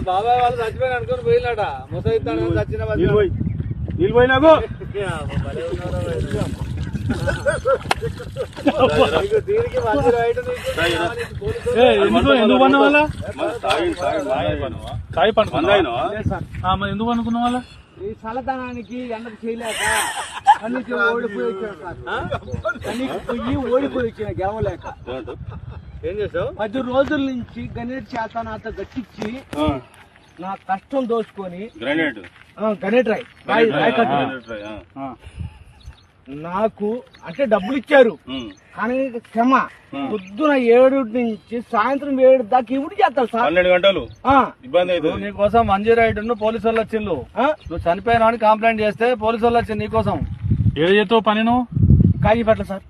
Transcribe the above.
బాబాయ్ వాళ్ళు చచ్చిపోయిన అనుకుని పోయినాడ ముసైతాను చచ్చిన నీళ్ళు పోయినాకు దీనికి మంచి రైట్ ఎందుకు పన్న వాళ్ళ కాయ పండుకున్నా ఎందుకు అనుకున్న వాళ్ళ ఈ చల్లదనానికి ఎండకు చేయలేక కన్నీకి ఓడిపోయి వచ్చాను సార్. కన్నీకి పోయి ఓడిపోయి వచ్చాను గెలవలేక. ఏం చేసావు? 10 రోజుల నుంచి గణేట్ చేత నాతో గట్టించి నా కష్టం దోచుకొని గణేట్ రాయ్ నాకు అంటే డబ్బులు ఇచ్చారు కానీ క్షమ పొద్దున 7 నుంచి సాయంత్రం 7 దాకా ఇవి చేస్తారు సార్. 12 గంటలు ఇబ్బంది అవుతుంది. నీకోసం మంజీ రైడ్ పోలీసు వాళ్ళు వచ్చిండు. నువ్వు చనిపోయినా అని కంప్లైంట్ చేస్తే పోలీసు వాళ్ళు వచ్చింది నీకోసం. ఏదో చేస్తావు పని నువ్వు? కాజీపేట సార్.